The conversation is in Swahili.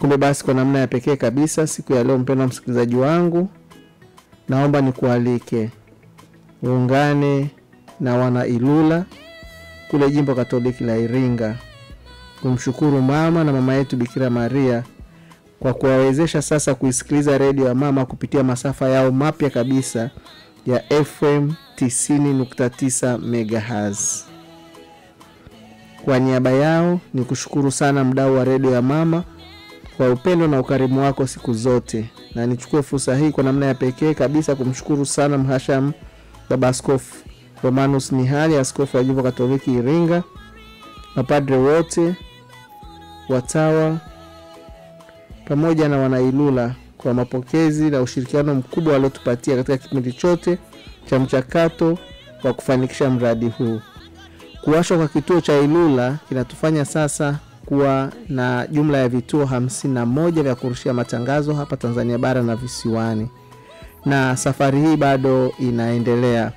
Kumbe basi kwa namna ya pekee kabisa siku ya leo, mpendwa msikilizaji wangu, naomba nikualike uungane na wana Ilula kule Jimbo Katoliki la Iringa kumshukuru mama na mama yetu Bikira Maria kwa kuwawezesha sasa kuisikiliza redio ya mama kupitia masafa yao mapya kabisa ya FM 90.9 MHz. Kwa niaba yao ni kushukuru sana mdau wa redio ya mama kwa upendo na ukarimu wako siku zote, na nichukue fursa hii kwa namna ya pekee kabisa kumshukuru sana Mhashamu Baba Askofu Romanus Mihali, askofu wa Jimbo Katoliki Iringa, mapadre wote, watawa pamoja na wana Ilula kwa mapokezi na ushirikiano mkubwa waliotupatia katika kipindi chote cha mchakato wa kufanikisha mradi huu. Kuwashwa kwa kituo cha Ilula kinatufanya sasa kuwa na jumla ya vituo 51 vya kurushia matangazo hapa Tanzania bara na visiwani, na safari hii bado inaendelea.